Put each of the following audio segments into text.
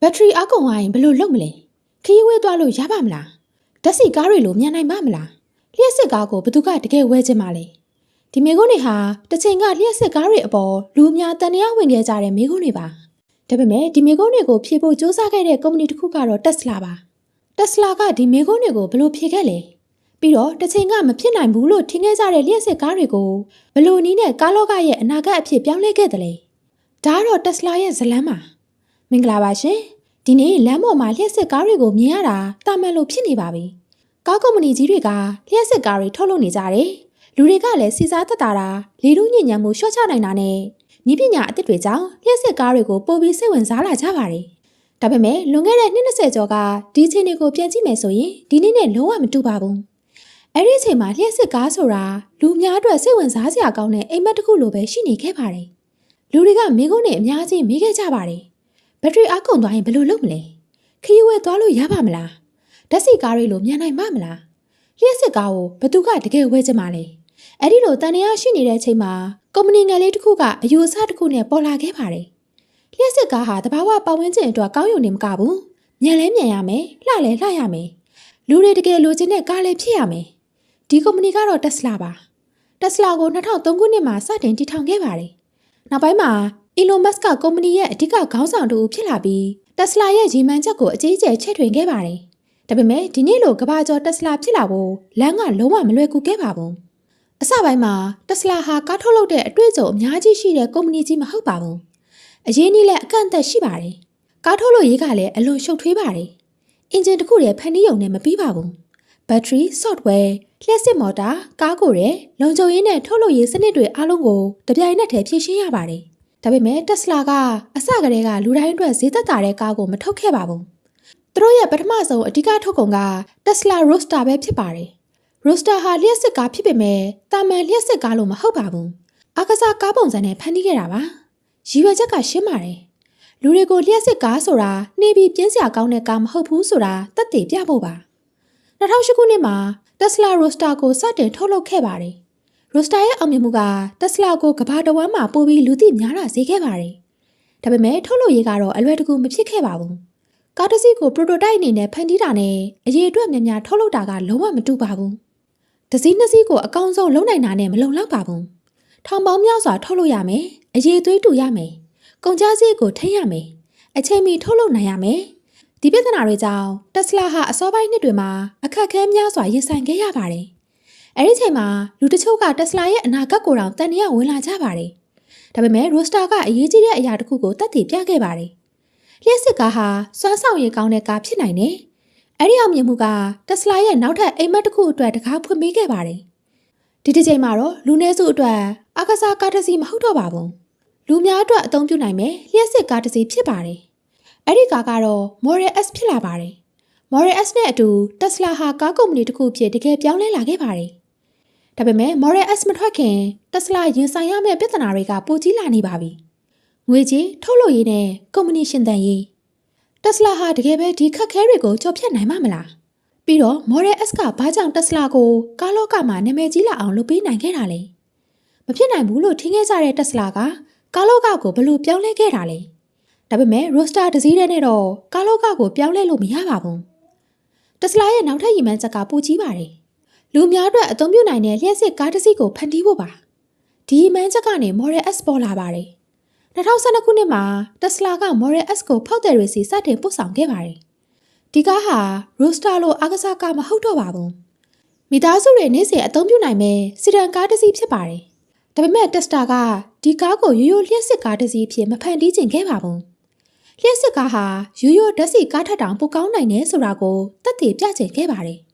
battery အကုန်ဝိုင်းဘယ်လိုလုပ်မလဲခရီးဝဲသွားလို့ရပါမလားဓာတ်ဆီကားတွေလိုမြန်နိုင်ပါမလားလျှက်စစ်ကားကိုဘသူကတကယ်ဝဲခြင်းမလဲဒီမိကုန်းတွေဟာတစ်ချိန်ကလျှက်စစ်ကားတွေအပေါ်လူအများတန်တရားဝင်ခဲ့ကြတဲ့မိကုန်းတွေပါဒါပေမဲ့ဒီမိကုန်းတွေကိုဖြေဖို့စူးစမ်းခဲ့တဲ့ကုမ္ပဏီတစ်ခုကတော့ Tesla ပါ Tesla ကဒီမိကုန်းတွေကိုဘယ်လိုဖြေခဲ့လဲပြီးတော့တစ်ချိန်ကမဖြစ်နိုင်ဘူးလို့ထင်ခဲ့ကြတဲ့လျှက်စစ်ကားတွေကိုဘယ်လိုနည်းနဲ့ကားလောကရဲ့အနာဂတ်အဖြစ်ပြောင်းလဲခဲ့တယ်လဲဒါကတော့ Tesla ရဲ့ဇလန်းပါမင်္ဂလာပါရှင်ဒီနေ့လမ်းပေါ်မှာလျှက်စစ်ကားတွေကိုမြင်ရတာတာမန်လိုဖြစ်နေပါပြီ။ကားကုမ္ပဏီကြီးတွေကလျှက်စစ်ကားတွေထုတ်လုပ်နေကြတယ်။လူတွေကလည်းစီစားသက်သာတာလေထုညစ်ညမ်းမှုလျှော့ချနိုင်တာနဲ့နည်းပညာအသစ်တွေကြောင့်လျှက်စစ်ကားတွေကိုပိုပြီးစိတ်ဝင်စားလာကြပါတယ်။ဒါပေမဲ့လွန်ခဲ့တဲ့နှစ်20ကျော်ကဒီချိန်တွေကိုပြန်ကြည့်မယ်ဆိုရင်ဒီနေ့နဲ့လုံးဝမတူပါဘူး။အဲ့ဒီအချိန်မှာလျှက်စစ်ကားဆိုတာလူများအတွက်စိတ်ဝင်စားစရာကောင်းတဲ့အိမ်မက်တစ်ခုလိုပဲရှိနေခဲ့ပါတယ်။လူတွေကမိကုန်းနဲ့အများကြီးမေးခဲ့ကြပါတယ်။ဘက်ထရီအကုန်သွားရင်ဘယ်လိုလုပ်မလဲခရီးဝဲသွားလို့ရပါမလားဓာတ်ဆီကားတွေလိုမြန်နိုင်ပါမလားလျှက်စစ်ကားကိုဘသူကတကယ်ဝဲကြမှာလဲအဲ့ဒီလိုတန်တရားရှိနေတဲ့အချိန်မှာကုမ္ပဏီငယ်လေးတစ်ခုကအယူအဆတစ်ခုနဲ့ပေါ်လာခဲ့ပါတယ်လျှက်စစ်ကားဟာတဘာဝပတ်ဝန်းကျင်အတွက်ကောင်းရုံနဲ့မကဘူးမြန်လဲမြန်ရမယ်လှလဲလှရမယ်လူတွေတကယ်လိုချင်တဲ့ကားလည်းဖြစ်ရမယ်ဒီကုမ္ပဏီကတော့ Tesla ပါ Tesla ကို2003ခုနှစ်မှာစတင်တည်ထောင်ခဲ့ပါတယ်နောက်ပိုင်းမှာElon Musk ကကုမ္ပဏီရဲ့အဓိကခေါင်းဆောင်တူဖြစ်လာပြီး Tesla ရဲ့ရည်မှန်းချက်ကိုအကြီးအကျယ်ချဲ့ထွင်ခဲ့ပါတယ်။ဒါပေမဲ့ဒီနေ့လိုကမ္ဘာကျော် Tesla ဖြစ်လာဖို့လမ်းကလုံးဝမလွယ်ကူခဲ့ပါဘူး။အစပိုင်းမှာ Tesla ဟာကားထုတ်လုပ်တဲ့အတွေ့အကြုံအများကြီးရှိတဲ့ကုမ္ပဏီကြီးမဟုတ်ပါဘူး။အရင်းနှီးလည်းအကန့်အသတ်ရှိပါတယ်။ကားထုတ်လုပ်ရေးကလည်းအလွန်ရှုပ်ထွေးပါတယ်။အင်ဂျင်တစ်ခုတည်းဖန်တီးရုံနဲ့မပြီးပါဘူး။ Battery, Software, လျှက်စစ်မော်တာ၊ကားကိုယ်ရဲ့လုံခြုံရေးနဲ့ထုတ်လုပ်ရေးစနစ်တွေအားလုံးကိုတပြိုင်နက်တည်းဖြည့်ရှင်းရပါတယ်။ဒါပေမဲ့ Tesla ကအစကတည်းကလူတိုင်းအတွက်ဈေးသက်သာတဲ့ကားကိုမထုတ်ခဲ့ပါဘူး။သူတို့ရဲ့ပထမဆုံးအဓိကထုတ်ကုန်က Tesla Roadster ပဲဖြစ်ပါတယ်။ Roadster ဟာလျှက်စစ်ကားဖြစ်ပေမဲ့တာမန်လျှက်စစ်ကားလို့မဟုတ်ပါဘူး။အကစားကားပုံစံနဲ့ဖန်တီးခဲ့တာပါ။ရည်ရွယ်ချက်ကရှင်းပါတယ်။လူတွေကိုလျှက်စစ်ကားဆိုတာနှေးပြီးပြင်းစရာကောင်းတဲ့ကားမဟုတ်ဘူးဆိုတာသက်သေပြဖို့ပါ။2008ခုနှစ်မှာ Tesla Roadster ကိုစတင်ထုတ်လုပ်ခဲ့ပါတယ်။ Roadster ရဲ့အောင်မြင်မှုက Tesla ကိုကမ္ဘာတစ်ဝန်းမှာပိုပြီးလူသိများလာစေခဲ့ပါတယ်။ဒါပေမဲ့ထုတ်လုပ်ရေးကတော့အလွယ်တကူမဖြစ်ခဲ့ပါဘူး။ကားတစ်စီးကို prototype အနေနဲ့ဖန်တီးတာနဲ့အရေးအတွက်များများထုတ်လုပ်တာကလုံးဝမတူပါဘူး။တစ်စီးနှစ်စီးကိုအကောင်းဆုံးလုပ်နိုင်တာနဲ့မလုံလောက်ပါဘူး။ထောင်ပေါင်းများစွာထုတ်လုပ်ရမယ်။အရေးသွေးတူရမယ်။ကုန်ကျစရိတ်ကိုထိန်းရမယ်။အချိန်မီထုတ်လုပ်နိုင်ရမယ်။ဒီပြဿနာတွေကြောင့် Tesla ဟာအစောပိုင်းနှစ်တွေမှာအခက်အခဲများစွာရင်ဆိုင်ခဲ့ရပါတယ်။အဲဒီချိန်မှာလူတချို့က Tesla ရဲ့အနာဂတ်ကိုတောင်တန်တရားဝင်လာကြပါတယ်။ဒါပေမဲ့ Roadster ကအရေးကြီးတဲ့အရာတစ်ခုကိုသက်သေပြခဲ့ပါတယ်။လျှက်စစ်ကားဟာစွမ်းဆောင်ရည်ကောင်းတဲ့ကားဖြစ်နိုင်တယ်။အဲဒီအောင်မြင်မှုက Tesla ရဲ့နောက်ထပ်အိမ်မက်တစ်ခုအတွက်တကားဖွင့်ပေးခဲ့ပါတယ်။ဒီတစ်ချိန်မှာတော့လူနည်းစုအတွက်အကစားကားတစ်စီးမဟုတ်တော့ပါဘူး။လူများအတွက်အသုံးပြုနိုင်မယ်လျှက်စစ်ကားတစ်စီးဖြစ်ပါတယ်။အဲဒီကားကတော့ Model S ဖြစ်လာပါတယ်။ Model S နဲ့အတူ Tesla ဟာကားကုမ္ပဏီတစ်ခုဖြစ်တကယ်ပြောင်းလဲလာခဲ့ပါတယ်။ဒါပေမဲ့ Model S မထွက်ခင် Tesla ရင်ဆိုင်ရမယ့်ပြဿနာတွေကပိုကြီးလာနေပါပြီ။ငွေကြေးထုတ်လုပ်ရေးနဲ့ကုမ္ပဏီရှင်သန်ရေး Tesla ဟာတကယ်ပဲဒီခက်ခဲတွေကိုကျော်ဖြတ်နိုင်မှာမလား။ပြီးတော့ Model S ကဘာကြောင့် Tesla ကိုကားလောကမှာနာမည်ကြီးလာအောင်လုပ်ပေးနိုင်ခဲ့တာလဲ။မဖြစ်နိုင်ဘူးလို့ထင်ခဲ့ကြတဲ့ Tesla ကကားလောကကိုဘယ်လိုပြောင်းလဲခဲ့တာလဲ။ဒါပေမဲ့ Roadster တစ်စီးတည်းနဲ့တော့ကားလောကကိုပြောင်းလဲလို့မရပါဘူး။ Tesla ရဲ့နောက်ထပ်ရည်မှန်းချက်ကပိုကြီးပါတယ်။လူများအတွက်အသုံးပြုနိုင်တဲ့လျှက်စစ်ကားတစ်စီးကိုဖန်တီးဖို့ပါ။ဒီမှန်းချက်ကနေ Model S ပေါ်လာပါတယ်။2012ခုနှစ်မှာ Tesla က Model S ကိုဖောက်သည်တွေစီစတင်ပို့ဆောင်ခဲ့ပါတယ်။ဒီကားဟာ Roadster လိုအကစားကားမဟုတ်တော့ပါဘူး။မိသားစုတွေနေ့စဉ်အသုံးပြုနိုင်မဲ့စီဒန်ကားတစ်စီးဖြစ်ပါတယ်။ဒါပေမဲ့ Tesla ကဒီကားကိုရိုးရိုးလျှက်စစ်ကားတစ်စီးဖြစ်မဖန်တီးချင်ခဲ့ပါဘူး။လျှက်စစ်ကားဟာရိုးရိုးဓာတ်ဆီကားထက်တောင်ပိုကောင်းနိုင်တယ်ဆိုတာကိုသက်သေပြချင်ခဲ့ပါတယ်။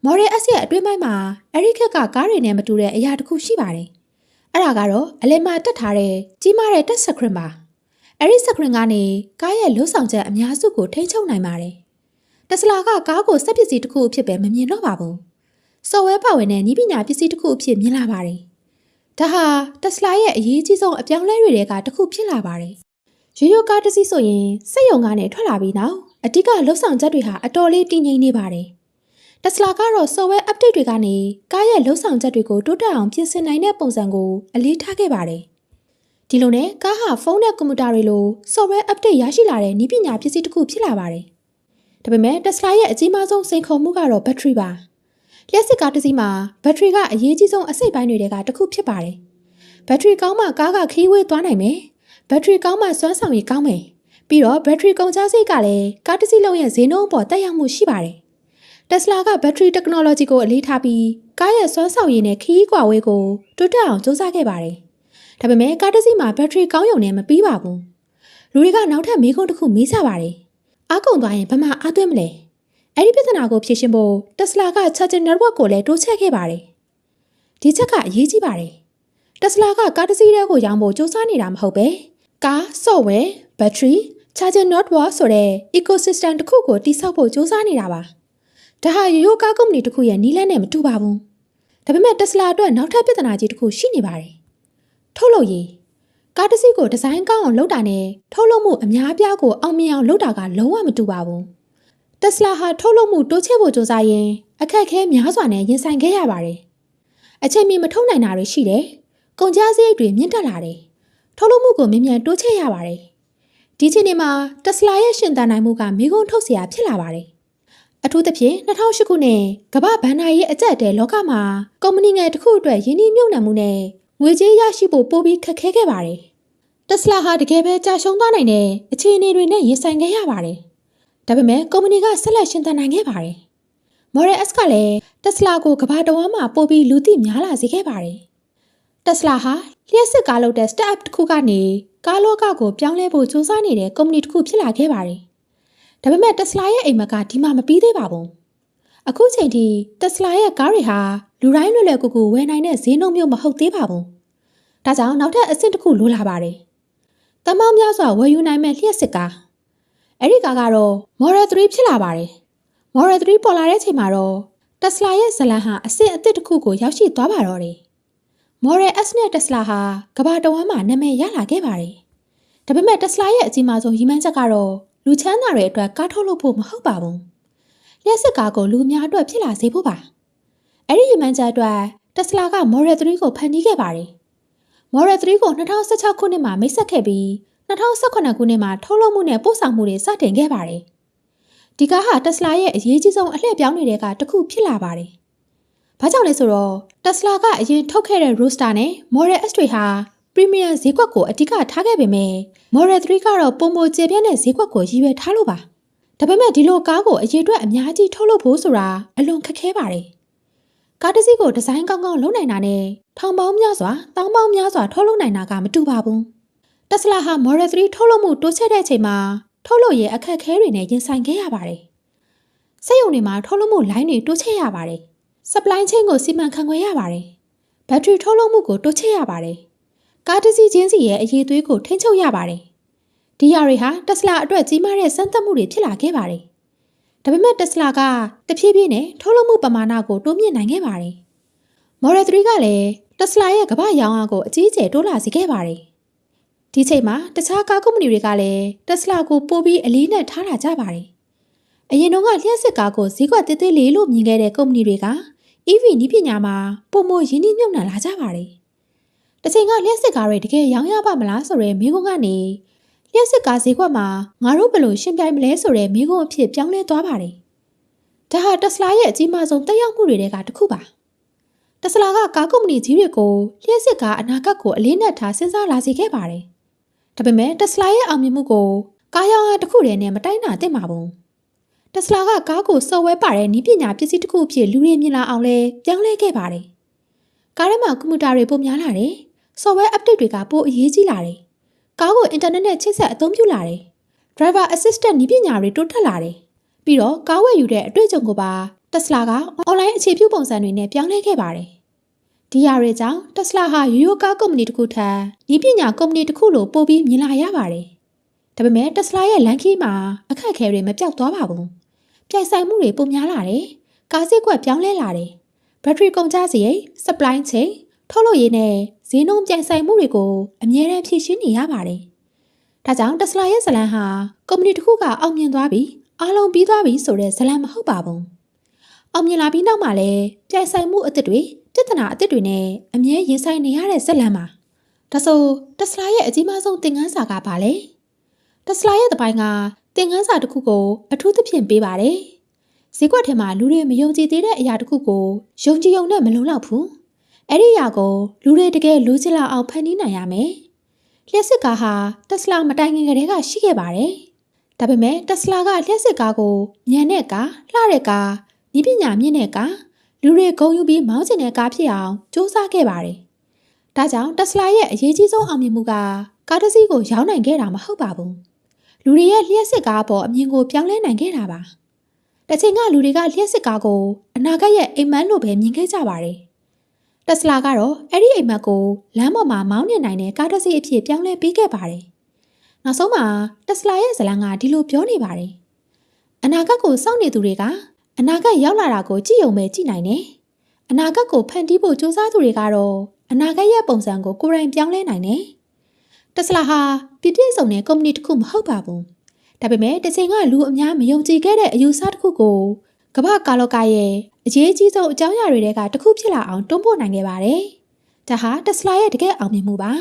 Model S ရဲ့အတွင်းပိုင်းမှာအဲဒီခက်ကကားတွေနဲ့မတူတဲ့အရာတစ်ခုရှိပါတယ်။အဲ့ဒါကတော့အလယ်မှာတက်ထားတဲ့ကြီးမားတဲ့ touch screen ပါ။အဲဒီ screen ကနေကားရဲ့လှုပ်ဆောင်ချက်အများစုကိုထိန်းချုပ်နိုင်ပါတယ်။ Tesla ကကားကိုစက်ပစ္စည်းတစ်ခုအဖြစ်ပဲမမြင်တော့ပါဘူး။ software ပါဝင်တဲ့နည်းပညာပစ္စည်းတစ်ခုအဖြစ်မြင်လာပါတယ်။ဒါဟာ Tesla ရဲ့အရေးကြီးဆုံးအပြောင်းလဲတွေကတစ်ခုဖြစ်လာပါတယ်။ရိုးရိုးကားတစ်စီးဆိုရင်စက်ရုံကနေထွက်လာပြီးနောက်အဓိကလှုပ်ဆောင်ချက်တွေဟာအတော်လေးတည်ငြိမ်နေပါတယ်။ Tesla ကတော့ software update တွေကနေကားရဲ့လှုပ်ဆောင်ချက်တွေကိုတိုးတက်အောင်ပြင်ဆင်နိုင်တဲ့ပုံစံကိုအလေးထားခဲ့ပါတယ်။ ဒီလိုနဲ့ကားဟာဖုန်းနဲ့ကွန်ပျူတာတွေလို software update ရရှိလာတဲ့နည်းပညာပစ္စည်းတစ်ခုဖြစ်လာပါတယ်။ဒါပေမဲ့ Tesla ရဲ့အကြီးမားဆုံးစိန်ခေါ်မှုကတော့ battery ပါ။လျှပ်စစ်ကားတစ်စီးမှာ battery ကအရေးကြီးဆုံးအစိတ်ပိုင်းတွေကတစ်ခုဖြစ်ပါတယ်။ battery ကောင်းမှကားကခရီးဝေးသွားနိုင်မယ်။ battery ကောင်းမှစွမ်းဆောင်ရည်ကောင်းမယ်။ပြီးတော့ battery ကုန်ကျစရိတ်ကလည်းကားတစ်စီးလုံးရဲ့ဈေးနှုန်းပေါ်တက်ရောက်မှုရှိပါတယ်။ Tesla က battery technology ကိုအလေးထားပြီးကားရဲ့စွမ်းဆောင်ရည်နဲ့ခရီးကွာဝေးကိုတိုးတက်အောင်စူးစမ်းခဲ့ပါတယ်။ဒါပေမဲ့ကားတစ်စီးမှာ battery ကောင်းရုံနဲ့မပြီးပါဘူး။လူတွေကနောက်ထပ်မေးခွန်းတစ်ခုမေးကြပါတယ်။အားကုန်သွားရင်ဘယ်မှာအားသွင်းမလဲ။အဲ့ဒီပြဿနာကိုဖြေရှင်းဖို့ Tesla က charging network ကိုလည်းတိုးချဲ့ခဲ့ပါတယ်။ဒီချက်ကအရေးကြီးပါတယ်။ Tesla ကကားတစ်စီးတည်းကိုရောင်းဖို့စူးစမ်းနေတာမဟုတ်ပဲကား software, battery, charging network ဆိုတဲ့ ecosystem တစ်ခုကိုတည်ဆောက်ဖို့စူးစမ်းနေတာပါ။ဒါဟာရိုးရိုးကားကုမ္ပဏီတစ်ခုရဲ့နည်းလမ်းနဲ့မတူပါဘူး။ဒါပေမဲ့ Tesla အတွက်နောက်ထပ်ပြဿနာကြီးတစ်ခုရှိနေပါတယ်။ထုတ်လုပ်ရေးကားတစ်စီးကိုဒီဇိုင်းကောင်းအောင်လုပ်တာနဲ့ထုတ်လုပ်မှုအများအပြားကိုအောင်မြင်အောင်လုပ်တာကလုံးဝမတူပါဘူး။ Tesla ဟာထုတ်လုပ်မှုတိုးချဲ့ဖို့ကြိုးစားရင်အခက်အခဲများစွာနဲ့ရင်ဆိုင်ခဲ့ရပါတယ်။အချိန်မီမထုတ်နိုင်တာတွေရှိတယ်။ကုန်ကျစရိတ်တွေမြင့်တက်လာတယ်။ထုတ်လုပ်မှုကိုမြန်မြန်တိုးချဲ့ရပါတယ်။ဒီချိန်မှာ Tesla ရဲ့ရှင်သန်နိုင်မှုကမေးခွန်းထုတ်စရာဖြစ်လာပါတယ်။အထူးသဖြင့်2008ခုနှစ်ကမ္ဘာဘဏ္ဍာရေးအကျပ်တဲလောကမှာကုမ္ပဏီငယ်တစ်ခုအတွက်ယင်းနှိမ့်မြုပ်နှံမှုနဲ့ငွေကြေးရရှိဖို့ပိုပြီးခက်ခဲခဲ့ပါတယ်။ Tesla ဟာတကယ်ပဲကြာရှုံးသွားနိုင်တဲ့အခြေအနေတွေနဲ့ရင်ဆိုင်ခဲ့ရပါတယ်။ဒါပေမဲ့ကုမ္ပဏီကဆက်လက်ရှင်သန်နိုင်ခဲ့ပါတယ်။ Model S ကလည်း Tesla ကိုကမ္ဘာတဝန်းမှာပိုပြီးလူသိများလာစေခဲ့ပါတယ်။ Tesla ဟာလျှပ်စစ်ကားလုပ်တဲ့ startup တစ်ခုကနေကားလောကကိုပြောင်းလဲဖို့စူးစမ်းနေတဲ့ကုမ္ပဏီတစ်ခုဖြစ်လာခဲ့ပါတယ်။ဒါပေမဲ့ Tesla ရဲ့အိမ်မက်ကဒီမှာမပြီးသေးပါဘူး။အခုချိန်ထိ Tesla ရဲ့ကားတွေဟာလူတိုင်းလွယ်လွယ်ကူကူဝယ်နိုင်တဲ့ဈေးနှုန်းမျိုးမဟုတ်သေးပါဘူး။ဒါကြောင့်နောက်ထပ်အဆင့်တစ်ခုလိုလာပါတယ်။တန်ပေါင်းများစွာဝယ်ယူနိုင်မဲ့လျှပ်စစ်ကား။အဲ့ဒီကားကတော့ Model 3ဖြစ်လာပါတယ်။ Model 3ပေါ်လာတဲ့ချိန်မှာတော့ Tesla ရဲ့ဇလံဟာအဆင့်အသစ်တစ်ခုကိုရောက်ရှိသွားပါတော့တယ်။ Model S နဲ့ Tesla ဟာကမ္ဘာတဝန်းမှာနာမည်ရလာခဲ့ပါတယ်။ဒါပေမဲ့ Tesla ရဲ့အကြီးမားဆုံးရည်မှန်းချက်ကတော့လူချမ်းသာတွေအတွက်ကားထုတ်လုပ်ဖို့မဟုတ်ပါဘူး။လျှပ်စစ်ကားကိုလူအများအတွက်ဖြစ်လာစေဖို့ပါ။အဲ့ဒီရည်မှန်းချက်အတွက် Tesla က Model 3ကိုဖန်တီးခဲ့ပါတယ်။ Model 3ကို2016ခုနှစ်မှာမိတ်ဆက်ခဲ့ပြီး2018ခုနှစ်မှာထုတ်လုပ်မှုနဲ့ပို့ဆောင်မှုတွေစတင်ခဲ့ပါတယ်။ဒီကားဟာ Tesla ရဲ့အရေးကြီးဆုံးအလှည့်ပြောင်းတွေကတစ်ခုဖြစ်လာပါတယ်။ဘာကြောင့်လဲဆိုတော့ Tesla ကအရင်ထုတ်ခဲ့တဲ့ Roadster နဲ့ Model S တွေဟာ Premium ဈေးကွက်ကိုအဓိကထားခဲ့ပေမဲ့ Model 3ကတော့ပုံမှန်ကျေပြန့်တဲ့ဈေးကွက်ကိုရည်ရွယ်ထားလို့ပါ။ဒါပေမဲ့ဒီလိုကားကိုအရေးအတွက်အများကြီးထုတ်လုပ်ဖို့ဆိုတာအလွန်ခက်ခဲပါတယ်။ကားတစ်စီးကိုဒီဇိုင်းကောင်းကောင်းလုပ်နိုင်တာနဲ့ထောင်ပေါင်းများစွာတောင်းပေါင်းများစွာထုတ်လုပ်နိုင်တာကမတူပါဘူး။ Tesla ဟာ Model 3ထုတ်လုပ်မှုတိုးချဲ့တဲ့အချိန်မှာထုတ်လုပ်ရေးအခက်အခဲတွေနဲ့ရင်ဆိုင်ခဲ့ရပါတယ်။စက်ရုံတွေမှာထုတ်လုပ်မှုလိုင်းတွေတိုးချဲ့ရပါတယ်။ supply chain ကိုစီမံခန့်ခွဲရပါတယ်။ battery ထုတ်လုပ်မှုကိုတိုးချဲ့ရပါတယ်။ကားတစ်စီးချင်းစီရဲ့အရေးသွေးကိုထိန်းချုပ်ရပါတယ်။ဒီဟာတွေဟာ Tesla အတွက်ကြီးမားတဲ့စမ်းသပ်မှုတွေဖြစ်လာခဲ့ပါတယ်။ဒါပေမဲ့ Tesla ကတဖြည်းဖြည်းနဲ့ထုတ်လုပ်မှုပမာဏကိုတိုးမြင့်နိုင်ခဲ့ပါတယ်။ Model 3ကလည်း Tesla ရဲ့ကမ္ဘာရောင်းအားကိုအကြီးအကျယ်တိုးလာစေခဲ့ပါတယ်။ဒီချိန်မှာတခြားကားကုမ္ပဏီတွေကလည်း Tesla ကိုပိုပြီးအလေးနဲ့ထားလာကြပါတယ်။အရင်တုန်းကလျှပ်စစ်ကားကိုဈေးကွက်သေးသေးလေးလို့မြင်ခဲ့တဲ့ကုမ္ပဏီတွေက EV နည်းပညာမှာပိုမိုရင်းနှီးမြှုပ်နှံလာကြပါတယ်။တစ်ချိန်ကလျှပ်စစ်ကားတွေတကယ်ရောင်းရပါမလားဆိုတဲ့မေးခွန်းကနေလျှပ်စစ်ကားဈေးကွက်မှာငါတို့ဘယ်လိုရှင်ပြိုင်မလဲဆိုတဲ့မေးခွန်းအဖြစ်ပြောင်းလဲသွားပါတယ်။ဒါဟာ Tesla ရဲ့အကြီးမားဆုံးသက်ရောက်မှုတွေကတစ်ခုပါ။ Tesla ကကားကုမ္ပဏီကြီးတွေကိုလျှပ်စစ်ကားအနာဂတ်ကိုအလေးနက်ထားစဉ်းစားလာစေခဲ့ပါတယ်။ဒါပေမဲ့ Tesla ရဲ့အောင်မြင်မှုကိုကားရောင်းအားတစ်ခုတည်းနဲ့မတိုင်းတာသင့်ပါဘူး။ Tesla ကကားကိုစော်ဝဲပါတဲ့နည်းပညာပစ္စည်းတစ်ခုအဖြစ်လူတွေမြင်လာအောင်လဲပြောင်းလဲခဲ့ပါတယ်။ကားထဲမှာကွန်ပျူတာတွေပိုများလာတယ်။ software update တွေကပိုအရေးကြီးလာတယ်။ကားကိုအင်တာနက်နဲ့ချိတ်ဆက်အသုံးပြုလာတယ်။ driver assistant နည်းပညာတွေတိုးတက်လာတယ်။ပြီးတော့ကားဝယ်ယူတဲ့အတွေ့အကြုံကိုပါ Tesla က online အခြေပြုပုံစံတွေနဲ့ပြောင်းလဲခဲ့ပါတယ်။ဒီဟာတွေကြောင့် Tesla ဟာရိုးရိုးကားကုမ္ပဏီတစ်ခုထက်နည်းပညာကုမ္ပဏီတစ်ခုလိုပိုပြီးမြင်လာရပါတယ်။ဒါပေမဲ့ Tesla ရဲ့လမ်းခီးမှာအခက်အခဲတွေမပြောက်သွားပါဘူး။ပြိုင်ဆိုင်မှုတွေပိုများလာတယ်။ကားဈေးကွက်ပြောင်းလဲလာတယ်။ battery ကုန်ကျစရိတ် supply chain ထုတ်လုပ်ရေးနဲ့ဈေးနှုန်းပြိုင်ဆိုင်မှုတွေကိုအမြဲတမ်းဖြေရှင်းနေရပါတယ်။ဒါကြောင့် Tesla ရဲ့ဇလံဟာကုမ္ပဏီတစ်ခုကအောင်မြင်သွားပြီးအားလုံးပြီးသွားပြီဆိုတဲ့ဇလံမဟုတ်ပါဘူး။အောင်မြင်လာပြီးနောက်မှာလည်းပြိုင်ဆိုင်မှုအသစ်တွေပြဿနာအသစ်တွေနဲ့အမြဲရင်ဆိုင်နေရတဲ့ဇလံပါ။ ဒါဆိုတက်စလာရဲ့အကြီးမားဆုံးသင်ခန်းစာကဘာလဲတက်စလာရဲ့တပိုင်းကသင်ခန်းစာတစ်ခုကိုအထူးသဖြင့်ပေးပါတယ်ဈေးကွက်ထဲမှာလူတွေမယုံကြည်သေးတဲ့အရာတစ်ခုကိုယုံကြည်ုံနဲ့မလုံလောက်ဘူးအဲ့ဒီအရာကိုလူတွေတကယ်လိုချင်လာအောင်ဖန်တီးနိုင်ရမယ်လျှက်စစ်ကားဟာတက်စလာမတိုင်ခင်ကတည်းကရှိခဲ့ပါတယ်ဒါပေမဲ့တက်စလာကလျှက်စစ်ကားကိုမြန်တဲ့ကားလှတဲ့ကားဤပညာမြင့်တဲ့ကားလူတွေဂုဏ်ယူပြီးမောင်းချင်တဲ့ကားဖြစ်အောင်စူးစမ်းခဲ့ပါတယ်ဒါကြောင့်တက်စလာရဲ့အရေးကြီးဆုံးအောင်မြင်မှုကကားတစ်စီးကိုရောင်းနိုင်ခဲ့တာမဟုတ်ပါဘူးလူတွေရဲ့လျှက်စစ်ကားပေါ်အမြင်ကိုပြောင်းလဲနိုင်ခဲ့တာပါတစ်ချိန်ကလူတွေကလျှက်စစ်ကားကိုအနာဂတ်ရဲ့အိမ်မက်လို့ပဲမြင်ခဲ့ကြပါတယ်တက်စလာကတော့အဲ့ဒီအိမ်မက်ကိုလမ်းပေါ်မှာမောင်းနေနိုင်တဲ့ကားတစ်စီးအဖြစ်ပြောင်းလဲပေးခဲ့ပါတယ်နောက်ဆုံးမှာတက်စလာရဲ့ဇာတ်လမ်းကဒီလိုပြောနေပါတယ်အနာဂတ်ကိုစောင့်နေသူတွေကအနာဂတ်ရောက်လာတာကိုကြည့်ရုံပဲကြည့်နိုင်တယ်အနာဂတ်ကိုဖန်တီးဖို့ကြိုးစားသူတွေကတော့အနာဂတ်ရဲ့ပုံစံကိုကိုယ်တိုင်ပြောင်းလဲနိုင်တယ်တက်စလာဟာပြည့်ပြည့်စုံတဲ့ကုမ္ပဏီတစ်ခုမဟုတ်ပါဘူးဒါပေမဲ့တစ်ချိန်ကလူအများမယုံကြည်ခဲ့တဲ့အယူဆတစ်ခုကိုကမ္ဘာကာလောကရဲ့အရေးကြီးဆုံးအကြောင်းအရာတွေကတစ်ခုဖြစ်လာအောင်တွန်းပို့နိုင်ခဲ့ပါတယ်ဒါဟာတက်စလာရဲ့တကယ်အောင်မြင်မှုပါ